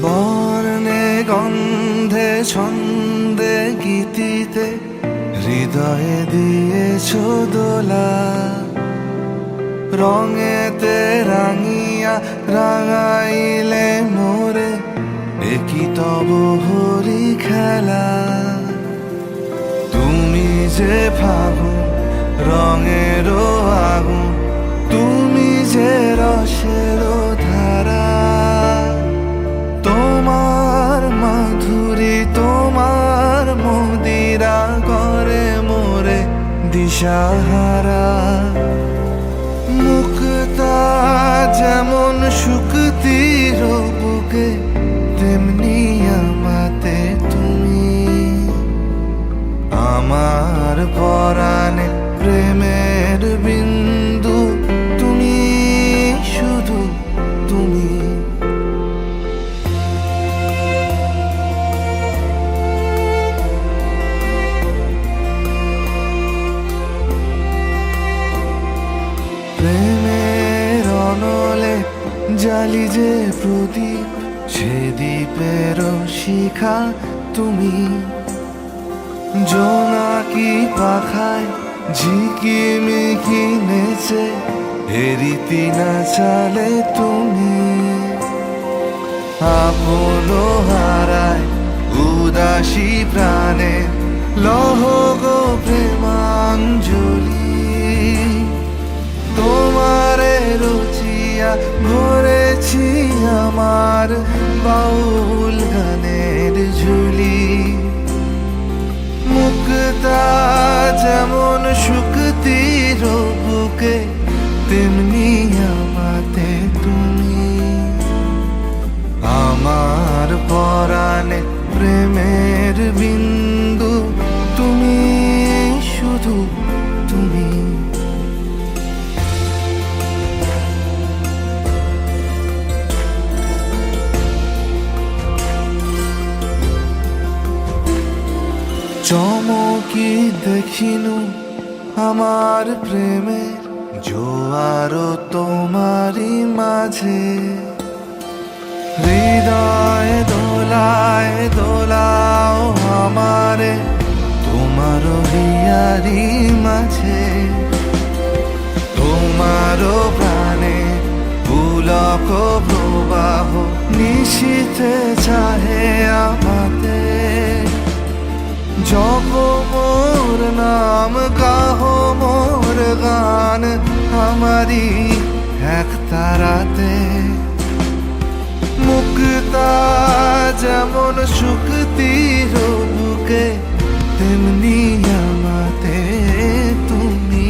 বর্ণে গন্ধে ছন্দে গীতিতে হৃদয়ে দিয়েছ দোলা, রঙেতে রাঙিয়া রাঙাইলে মোরে একই তব হরি খেলা। তুমি যে ফাগুন রঙেরও আগুন, তুমি যে রসেরও ধারা, তোমার মাধুরী তোমার মদিরা করে মোরে দিশাহারা। মুক্তা যেমন শুকতির বুকে, তেমনি আমাতে তুমি। আমার পরাণে প্রেমের বিন্দু, তুমি শুধু তুমি। প্রেমের অনলে জালি যে প্রদীপ, সে দ্বীপের শিখা তুমি। জোনাকি পাখায় ঝিকিমিকি নেচে হেরিতি না চালে তুমি। আপন হারায় উদাসী প্রাণে লহ গো প্রেমাঞ্জলি। তোমারে রচিয়া ভরেছি আমার বাউল গানের ঝুলি। মুক্তা যেমন শুকতির বুকে, তেমনি আমাতে তুমি। আমার পরাণে প্রেমের বিন্দু, তুমি শুধু তুমি। চমকি দেখিনু আমার প্রেমের জোয়ার তোমারই মাঝে। হৃদয় দোলায় দোলাও আমারে তোমার হিয়ারি মাঝে। তোমার প্রাণে পুলক প্রবাহ নিশীথে চাহে আমাতে। জপ মোর নাম গাহ মোর গান, আমারি এক তারাতে। মুক্তা যেমন শুকতির বুকে, তেমনি আমাতে তুমি।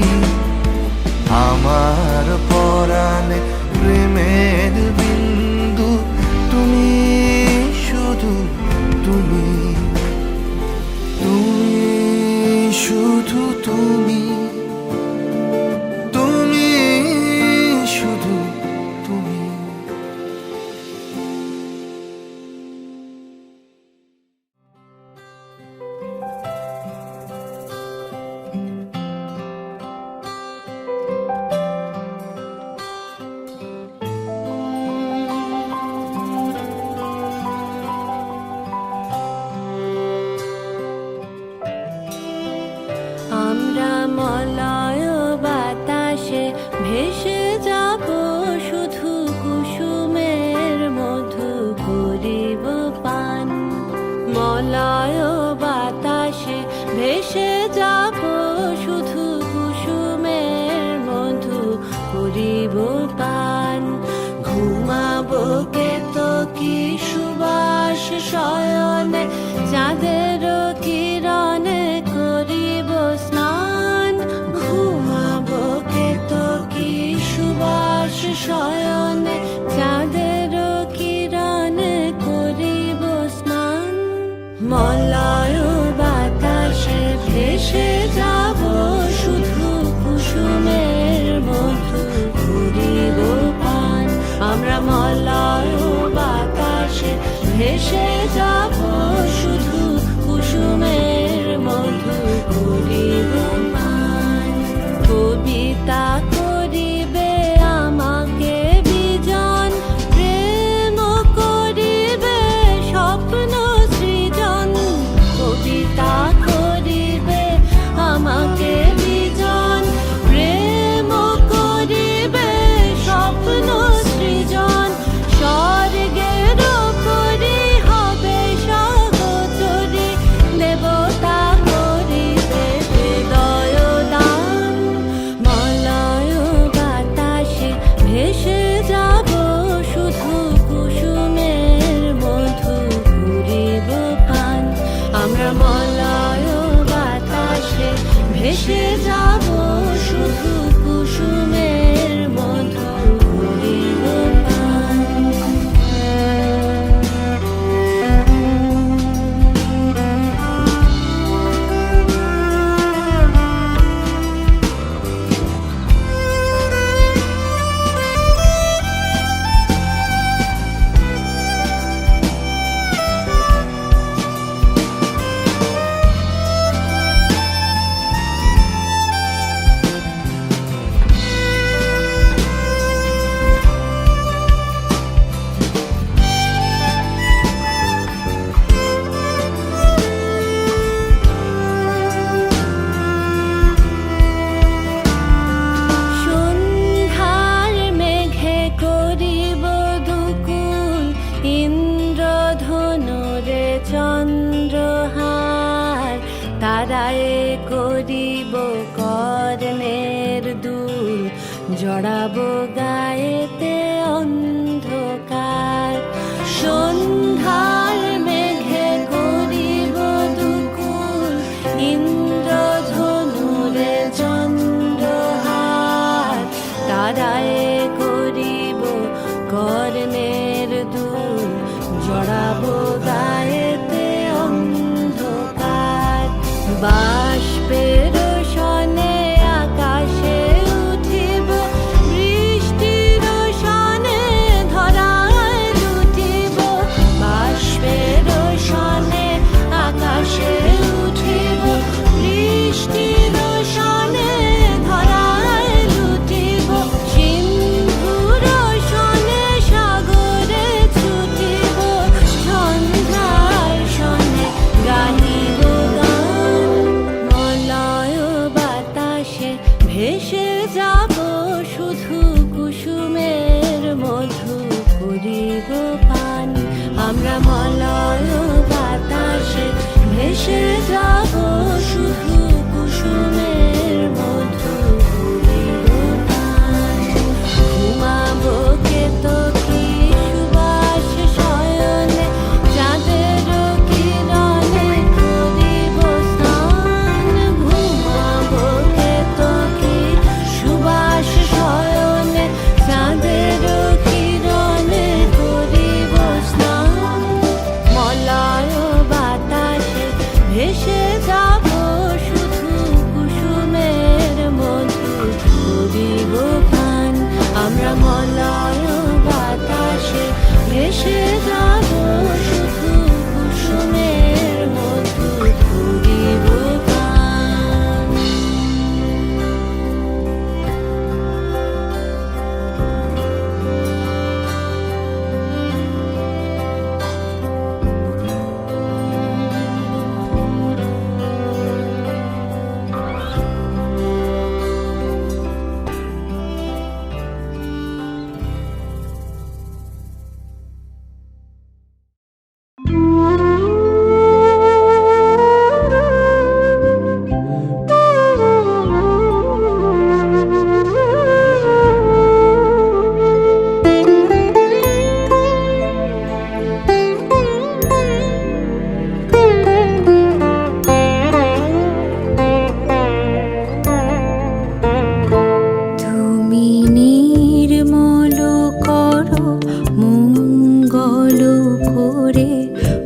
আমার পরাণে প্রেমের বিন্দু, তুমি শুধু তুমি। তুমি শুধু তুমি, তুমি শুধু তুমি। আমরা মলয় বাতাসে ভেসে যাব, শুধু কুসুমের মধু করিব পান। মলয় বাতাসে ভেসে যাব, শুধু কুসুমের মধু করিব পান। ঘুমাবো কেতকী সুবাস শয়নে, চাঁদের কিরণে করিব স্নান। ঘুমাবো কেতকী সুবাস শয়নে, চাঁদের কিরণে করিব স্নান। মলয় বাতাসে ভেসে যাব, শুধু কুসুমের মধু করিব করিব কর্ণের দুল, জড়াবো গায়েতে অন্ধকার। সন্ধ্যার মেঘে করিব দুকুল, ইন্দ্রধনুরে চন্দ্রহার। তারায় করিব কর্ণের দুল, জড়াবো গায়েতে অন্ধকার। বাষ্পের সনে আকাশে উঠিব, বৃষ্টির সনে ধরায় লুটিব। বাষ্পের সনে আকাশে উঠিব, বৃষ্টির সনে ধরায় লুটিব। সিন্ধুর সনে সাগরে ছুটিব, সন্ধ্যার সনে গাহিব গান। মলয় বাতাসে ভেসে যাব শুধু কুসুমের মধু করিব পান। আমরা মলয় বাতাসে ভেসে যাব শুধু কুসুমের মধু করিব পান। ঘুমাবো কেতকী সুবাস শয়নে, চাঁদের কিরণে করিব স্নান। ঘুমাবো কেতকী সুবাস শয়নে, চাঁদের কিরণে করিব স্নান। মলয় বাতাসে ভেসে যাব শুধু কুসুমের মধু করিব পান। আমরা মলয় বাতাসে ভেসে যাব শুধু কুসুমের মধু করিব পান। তুমি নির্মল করো মঙ্গল করে,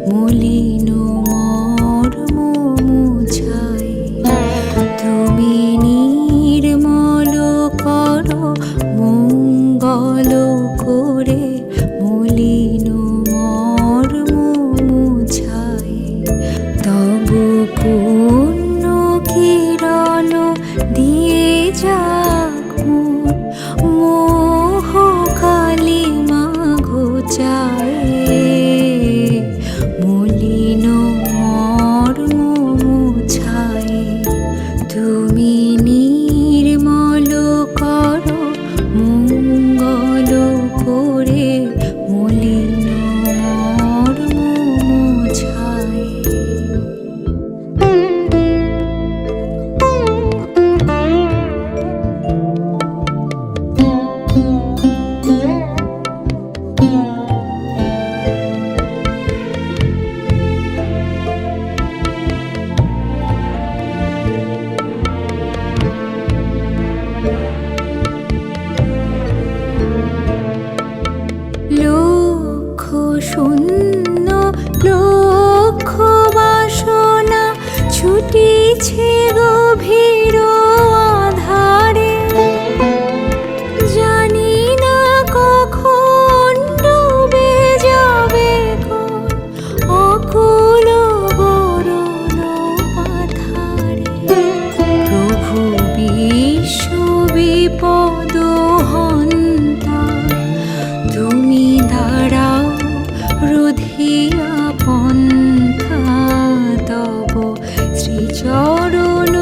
মলিন মর্ম মুছাই। তুমি নির্মল করো মঙ্গল করে, মলিন মর্ম মুছাই। তব পূর্ণ কিরণ দিয়ে যাক মোর মোহ কালিমা ঘোচায়। মলিন মর্ম মুছায়। তুমি নির্মল করো মঙ্গল করে, মলিন মর্ম মুছায়। লক্ষ শূন্য লক্ষ বাসনা ছুটিছে গভীর আধারে। জানি না কখন ডুবে যাবে কোন অকুল গরল পাথারে। প্রভু বিশ্ব বিপদ হন্তা, তুমি দাঁড়াও রুধিয়া পন্থা। তব শ্রীচরণ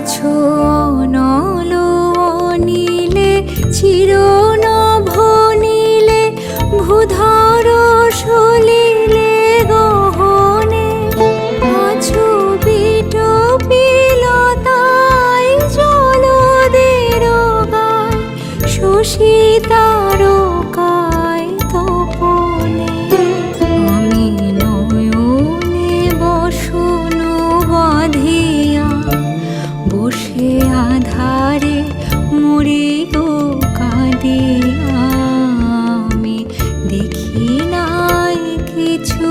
আছো অনল অনিলে চিরনভ নীলে ভূধর সলিলে গহনে আছো বিটপিলতায় জলদের গায় শশী তারকায় তপনে আমি নয়নে বসন বাঁধিয়া বসে আধারে মরে গো কাঁদিয়া আমি দেখি নাই কিছু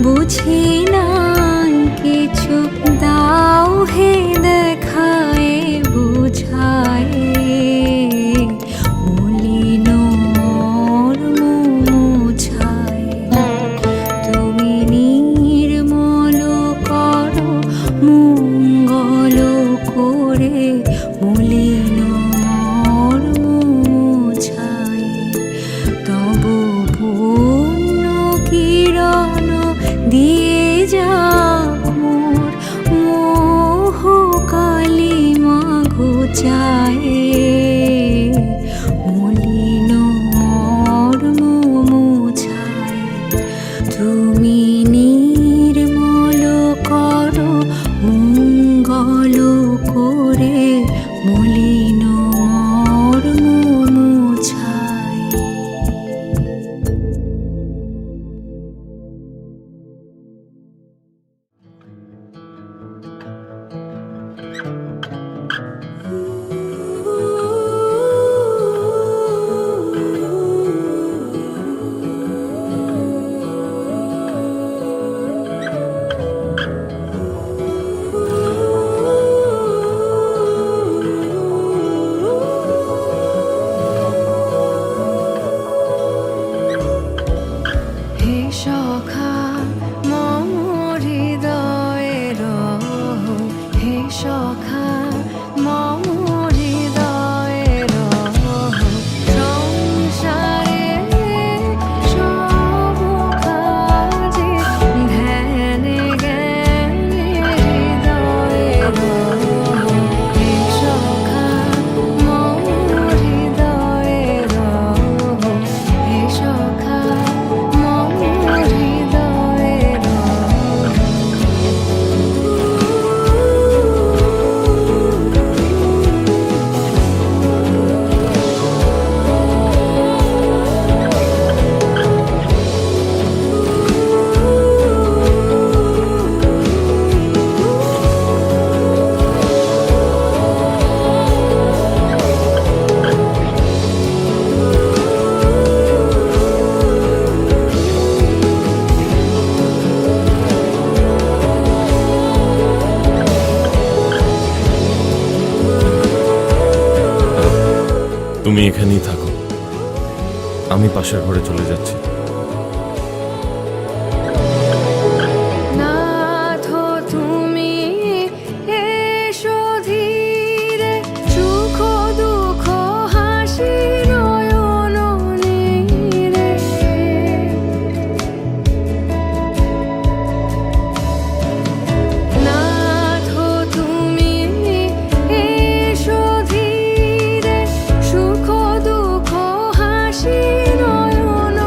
বুঝি নাই কিছু দাও হে দেখায় বুঝায় মলিন মুছায় তুমি নির্মল করো মঙ্গল করে মলিন মুছায় তব পূর্ণ কিরণ দিয়ে যাক মোর মোহ কালিমা ঘুচায় মলিন মুছায় তুমি নির্মল করো মঙ্গল করে মলিন মুছায়। হে সখা মম হৃদয়ের হে সখা মম হৃদয়ের সংসারে সব কাজে ধ্যানে জ্ঞানে হৃদয়ের হে সখা মম হৃদয়ের হে সখা তুমি এখানেই থাকো, আমি পাশের ঘরে চলে যাচ্ছি। নাথ তুমি এসো ধীরে সুখ দুঃখ হাসি নয়ন নীরে নাথ তুমি এসো ধীরে সুখ দুঃখ হাসি নয়ন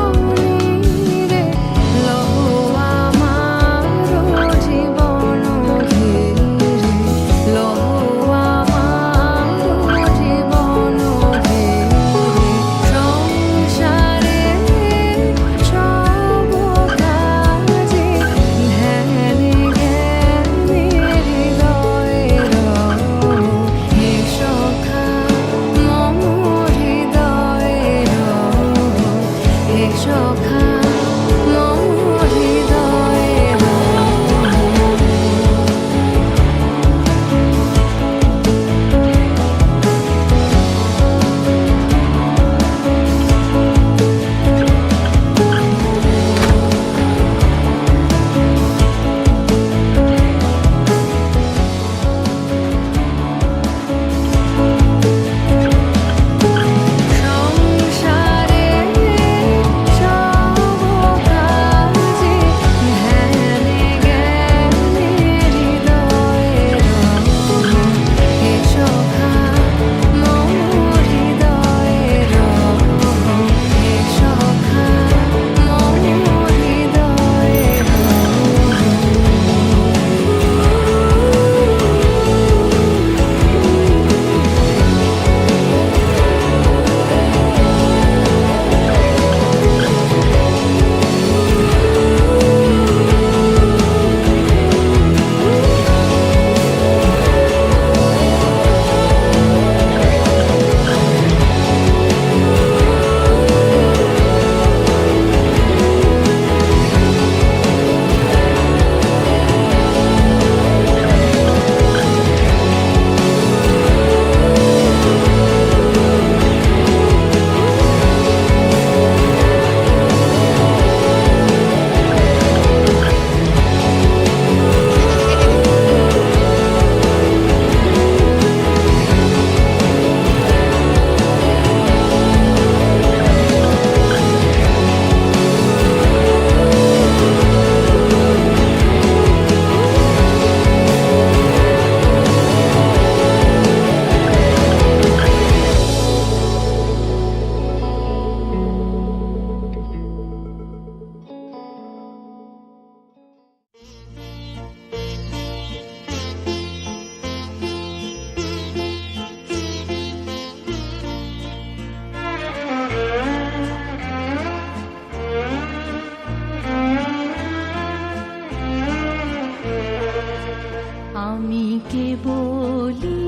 আমি কেবলি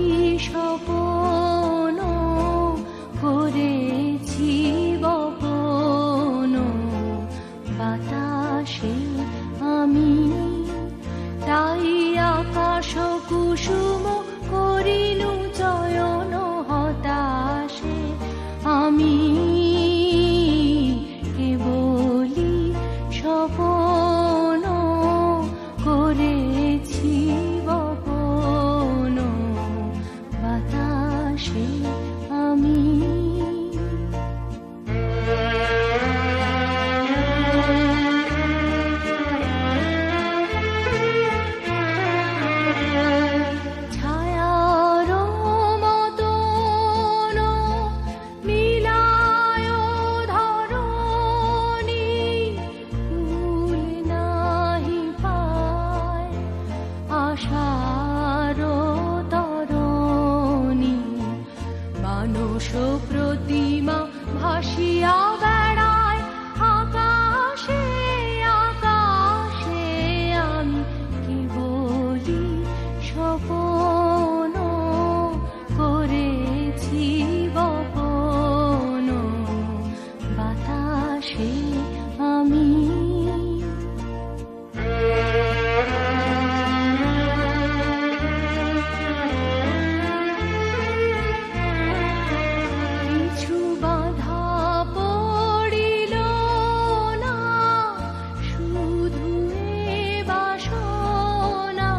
স্বপন করেছি বপন বাতাসে আমি, তাই আকাশ কুসুম করিনু চয়ন হতাশে আমি কেবলি স্বপন করেছি বপন বাতাসে আমি। ছায়ার মতন মিলায় ধরণী, ফুল নাহি পায় আশার তরণী, মানস প্রতিমা ভাসিয়া বেড়ায় আকাশে আকাশে আমি কেবলি স্বপন করেছি বপন বাতাসে আমি। কিছু বাধা পড়িল না, শুধু এ বাসনা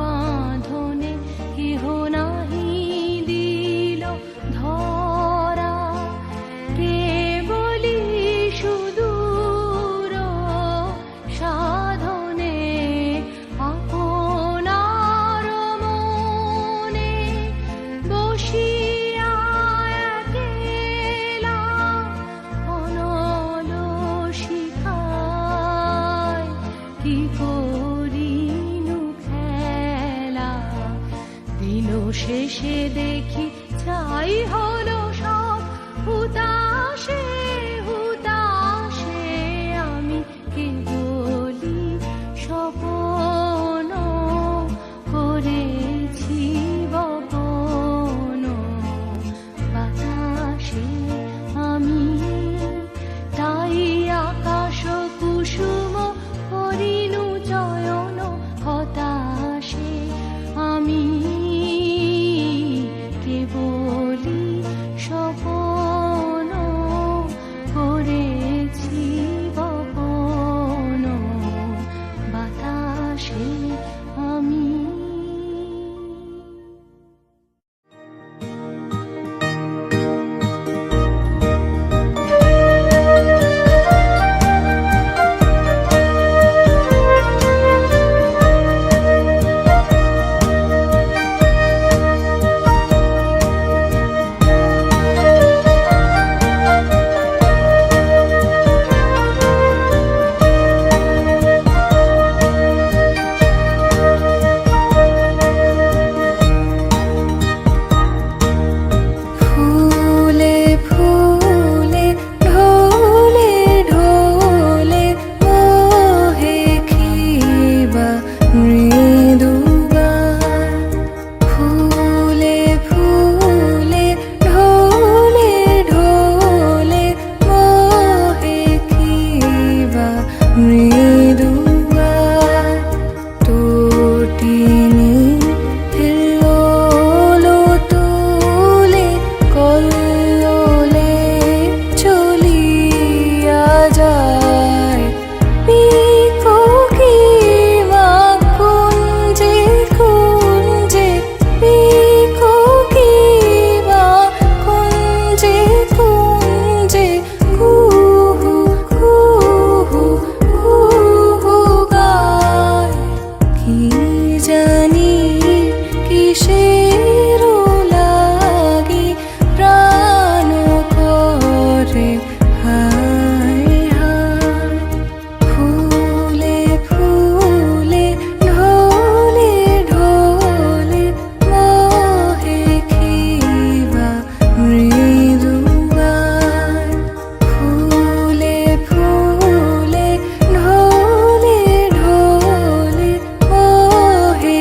বাঁধনে কেহ নাহি দিল ধরা, কেবলি সুদূর সাধনে আপনার মনে বসিয়া একেলা অনল শিখায় কি করিনু খেলা, দিন শেষে দেখি ছাই হলো সব হুতাশে হুতাশে আমি কেবলি স্বপন করেছি বপন বাতাসে আমি, তাই আকাশ কুসুম করিনু চয়ন হতাশে আমি কেবলি স্বপন করেছি বপন বাতাসে আমি। ফুলে ফুলে ঢোলে ঢোলে মোহে খিবা মৃদুগান, ফুলে ফুলে ঢোলে ঢোলে মোহে খিবা মৃদুগান, তোটিনি হিল্লোলো তুলে কল্লোলে চলিয়া যায়, পিকোকিমা কুঞ্জে কুঞ্জে, পিকোকিমা কুঞ্জে কুঞ্জে, কুহু কুহু কুহু গায়, কি জানি কিসের লাগি প্রাণ করে হায় হায়, ফুলে ফুলে ঢোলে ঢোলে মোহে খিবা মৃদুগান, ফুলে ফুলে ঢোলে ঢোলে মোহে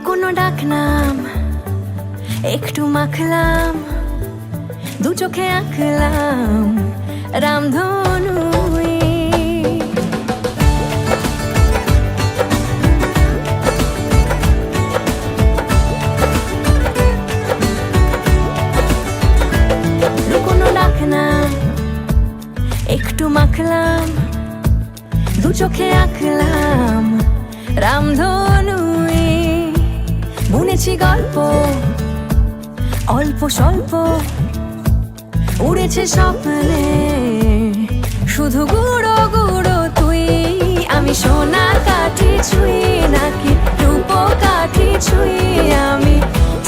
লুকোনো ডাকনাম একটু মাখলাম, দু চোখে আঁকলাম রামধনু। লুকোনো ডাকনাম একটু মাখলাম, দু চোখে আঁকলাম রামধনু। বুনেছি গল্প অল্প স্বল্প, উড়েছে স্বপ্নে শুধু গুঁড়ো গুঁড়ো তুই। আমি সোনা কাঠি ছুঁই নাকি রূপ কাঠি ছুঁই, আমি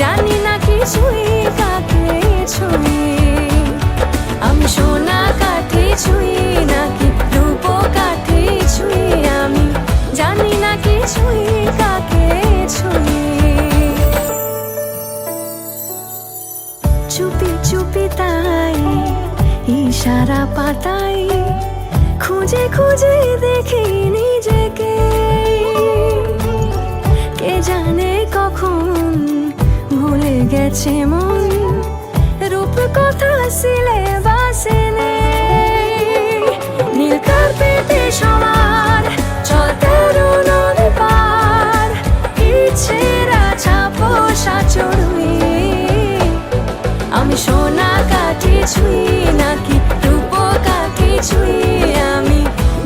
জানি না কিছুই কাকে ছুঁই। আমি সোনা কাঠি ছুঁই নাকি রূপ কাঠি ছুঁই, আমি জানি না কিছুই কাকে ছুঁই। চুপি চুপি তাই ইশারা পাতাই, খুঁজে খুঁজে দেখি নিজেকে। কে জানে কখন ভুলে গেছে মন, রূপ কথা সিলেবাসে নেই। নীল কার্পেটে সবার চলতে নদী পার, ইচ্ছেরা ছাপোষা চড়ুই। আমি সোনা কাঠি ছুঁই নাকি রূপ কাঠি ছুঁই, আমি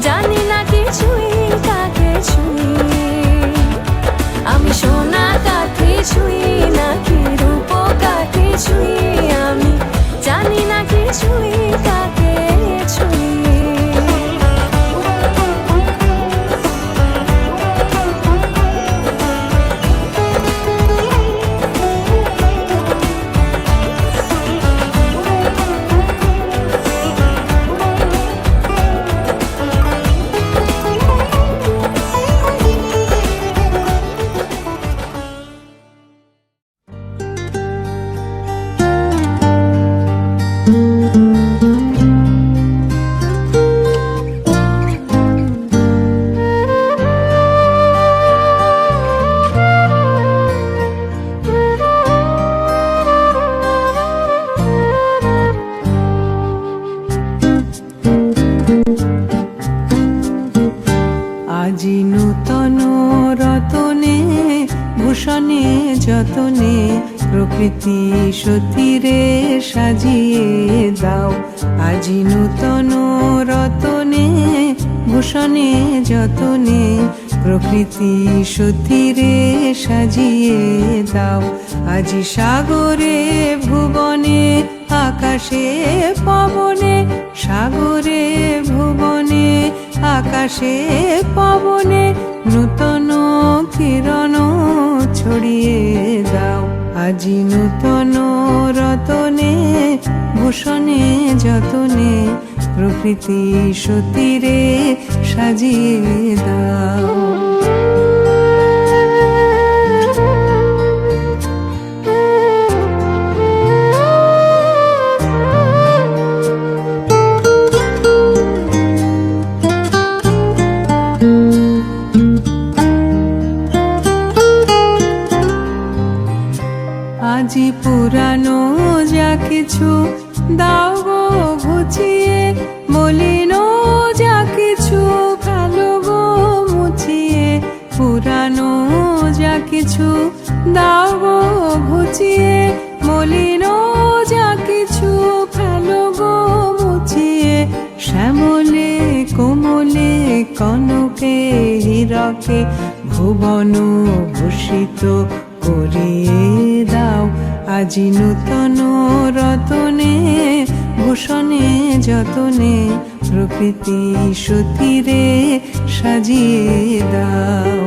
জানি না কিছুই কাকে ছুঁই। আমি সোনা কাঠি ছুঁই নাকি রূপ কাঠি ছুঁই, আমি জানি না কিছুই কাকে ছুঁই। আজি নূতন রতনে ভূষণে যতনে, প্রকৃতি সতীরে সাজিয়ে দাও। আজি নূতন রতনে ভূষণে যতনে, প্রকৃতি সতীরে সাজিয়ে দাও। আজি সাগরে ভুবনে আকাশে পবনে, সাগরে ভুবনে আকাশে পবনে, নূতন কিরণ ছড়িয়ে দাও। আজি নূতন রতনে ভূষণে যতনে, প্রকৃতি সতীরে সাজিয়ে দাও। আজি পুরানো যা কিছু দাও গো ঘুচিয়ে, মলিন যা কিছু ফেলো গো মুছিয়ে। পুরানো যা কিছু দাও গো ঘুচিয়ে, মলিন যা কিছু ফেলো গো মুছিয়ে। শ্যামলে কোমলে কনকে হীরকে, ভুবন ভূষিত করিয়ে দাও। আজি নূতন রতনে ভূষণে যতনে, প্রকৃতি সতীরে সাজিয়ে দাও।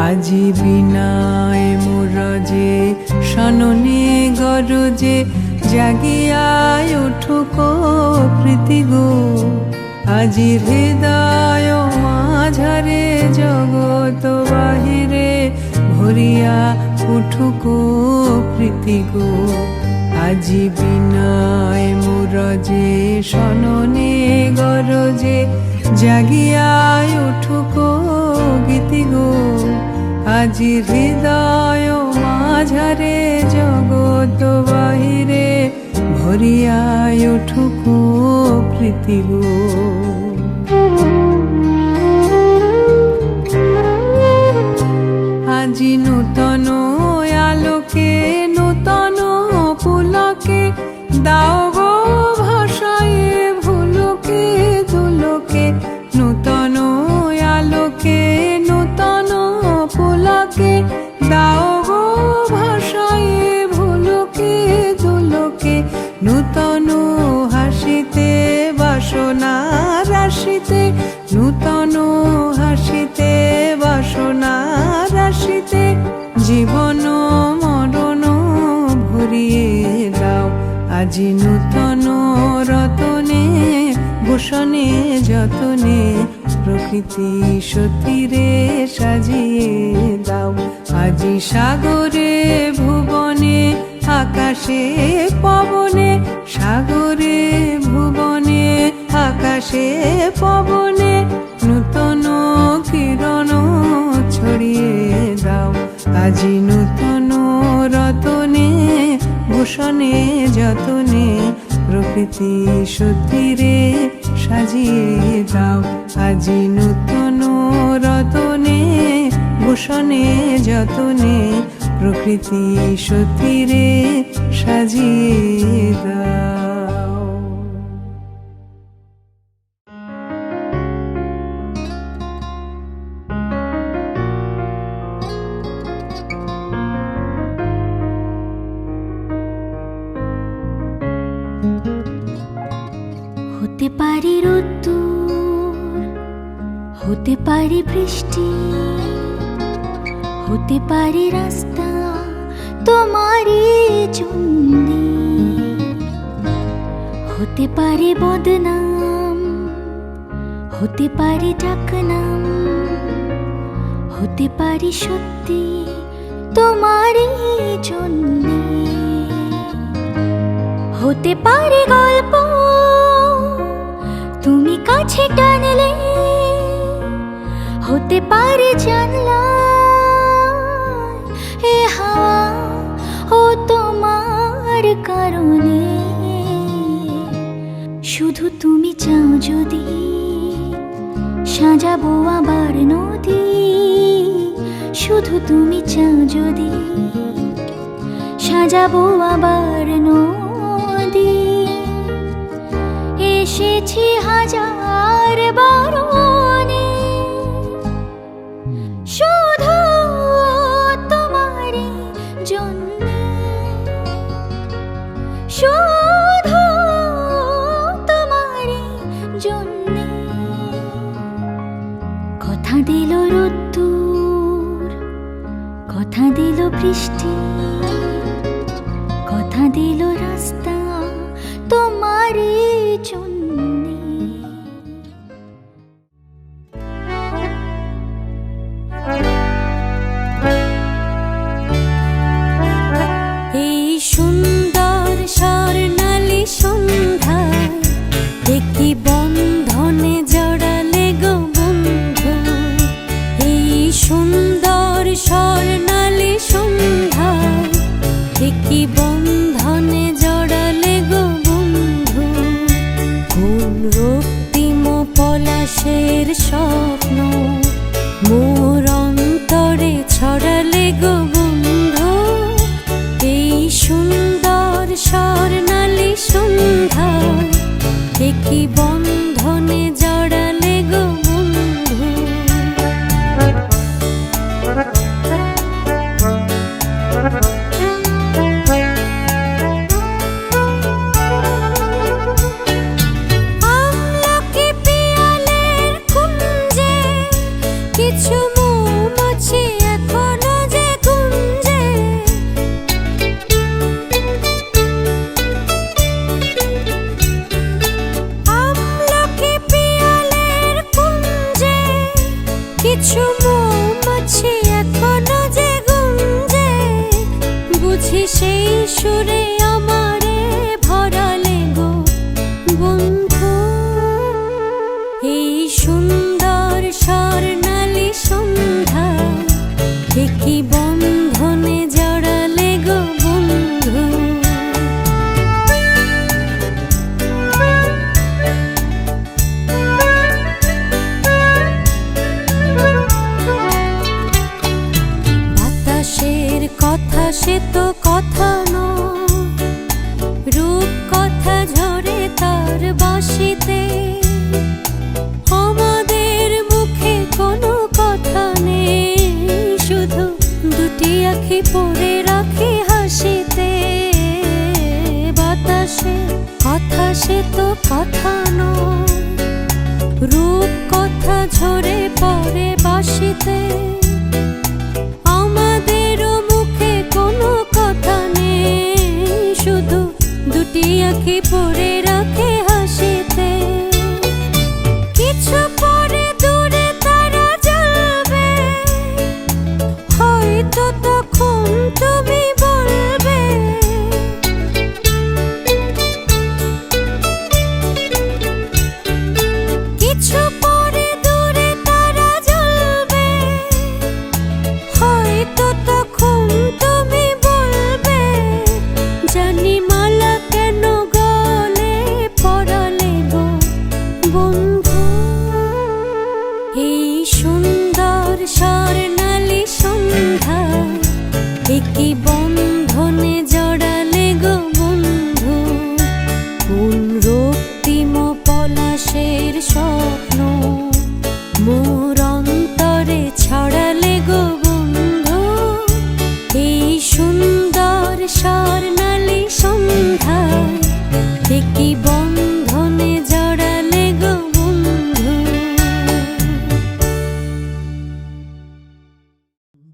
আজি বিনায় মুরজে সননে গরজে, জাগিয়ায় উঠুক প্রীতি গো। আজি হৃদয় মাঝারে জগৎ বাহিরে, ভরিয়া উঠুক প্রীতি গো। আজি বিনয় মুরজে শননে গরজে জাগিয়া উঠুক গীতি গো। আজি হৃদয় মাঝারে জগৎ বাহিরে ভরিয়া উঠুক প্রীতি গো। আজি নূতন আলোকে নূতন পুলকে দাও গো ভাষায় ভুলকে দুলকে। নূতন আলোকে নূতন পুলকে দাও গো ভাষায় ভুলকে দুলকে। নূতন হাসিতে বাসনা রাশিতে নূতন হাসিতে বাসনা রাশিতে জীবন মরণ ভরিয়ে দাও। আজি নূতন রতনে ভূষণে যতনে প্রকৃতি সতীরে সাজিয়ে দাও। আজি সাগরে ভুবনে আকাশে পবনে সাগরে ভুবনে আকাশে পবনে নূতন কিরণ ছড়িয়ে দাও। আজি নূতন রতনে ভূষণে যতনে প্রকৃতি সতীরে সাজিয়ে দাও। আজি নূতন রতনে ভূষণে যতনে প্রকৃতি সতীরে সাজিয়ে দাও। হতে পারি রোদ্দুর হতে পারি বৃষ্টি হতে পারি রাস্তা তোমারই জন্যে। হতে পারি বদনাম হতে পারি ডাকনাম হতে পারি সত্যি তোমারই জন্যে। হতে পারে গল্প তুমি কাছে টানলে হতে পারে জানলা এ হাওয়া ও তোমার কারণে। শুধু তুমি চাও যদি সাজাবো আবার নদী। শুধু তুমি চাও যদি সাজাবো আবার নদী। এসেছি হাজার বারণে শুধু তোমারই জন্যে। শুধু তোমারই জন্যে। কথা দিল রোদ্দুর কথা দিল বৃষ্টি কথা দিল রাস্তা তোমারই জন্যে। এই সুন্দর স্বর্ণালী সন্ধ্যায় একটি বন্ধনে জড়ালে গো বন্ধু। এই সুন্দর স্বর্ণালী সন্ধ্যায় একটি বন্ধনে জড়ালে গো বন্ধু। কোন রক্তিম পলাশের স্বপ্ন মোর অন্তরে ছড়ালে গো বন্ধু। এই সুন্দর স্বর্ণালী সন্ধ্যায় একটি বন্ধনে জড়ালে গো বন্ধু। আমলকি পিয়ালের কুঞ্জে কিছু মৌমাছি এখনো যে গুঞ্জে। আমলকি পিয়ালের কুঞ্জে কিছু মৌমাছি এখনো যে গুঞ্জে। সে তো কথা নয়, রূপ কথা ঝরে পড়ে বাঁশিতে। আমাদেরও মুখে কোনো কথা নেই, শুধু দুটি আঁখি পড়ে রাখে হাসিতে। কিছু পরে দূরে তারা জ্বলবে, হয়তো তখন তুমি বলবে কিছু পরে দূরে তারা জ্বলবে, হয়তো তখন তুমি বলবে জানি মালা কেন গলে পরালে গো বন্ধু। এই সুন্দর স্বর্ণালী সন্ধ্যায় একই বন্ধনে জড়ালে গো বন্ধু। কোন রক্তিম পলাশের স্বপ্ন মোর অন্তরে ছড়ালে গো বন্ধু। এই সুন্দর স্বর্ণালী সন্ধ্যায় একই বন্ধনে জড়ালে গো বন্ধু।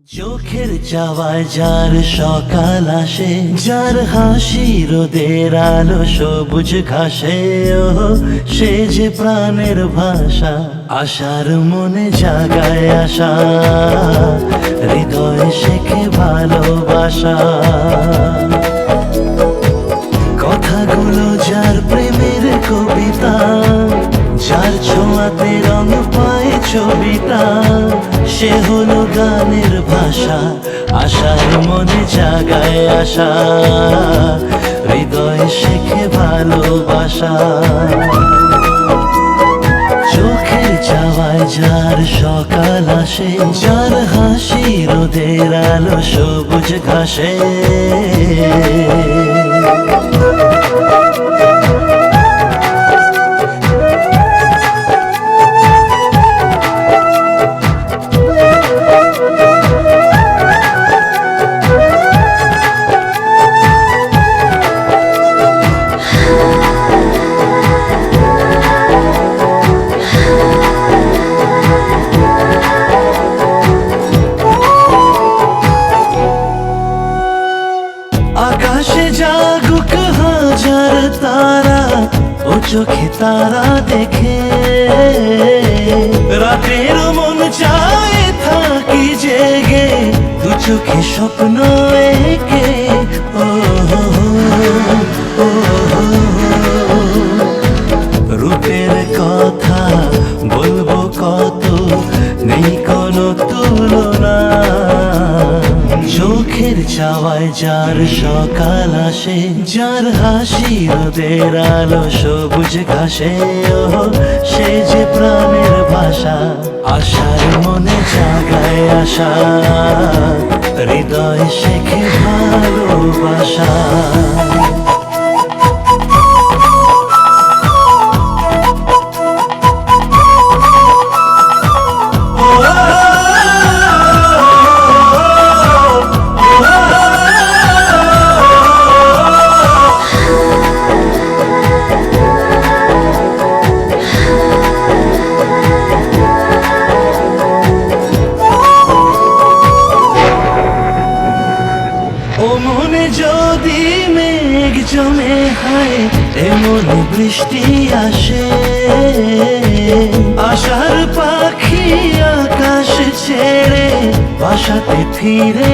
চোখের চাওয়ায় যার সকাল আসে, যার হাসি রোদের আলো সবুজ ঘাসে, ও সে যে প্রাণের ভাষা, আশার মনে জাগায় আশা, হৃদয়ে শেখে ভালোবাসা। কথাগুলো যার প্রেমের কবিতা, যার ছোঁয়াতে রং পায় ছবিটা, সে হলো গানের ভাষা, আশার মনে জাগায় আশা, হৃদয়ে শেখে ভালোবাসা। চোখের চাওয়ায় যার সকাল আসে, যার হাসি রোদের আলো সবুজ ঘাসে। আকাশে জাগুক হাজার তারা, ও চোখে তারা দেখে, রাতের মন চায় থাকি জেগে, দু চোখে স্বপ্ন এঁকে। ও রূপের কথা বলবো কত, নেই কোনো তুলনা। চোখের চাওয়ায় যার সকাল আসে, যার হাসি রোদের আলো সবুজ ঘাসে, ও সে যে প্রাণের ভাষা, আশার মনে জাগায় আশা, হৃদয় শেখে ভালোবাসা। ও মনে যদি মেঘ জমে হয়, এমন বৃষ্টি আসে, আশার পাখি আকাশ ছেড়ে বাসাতে ফিরে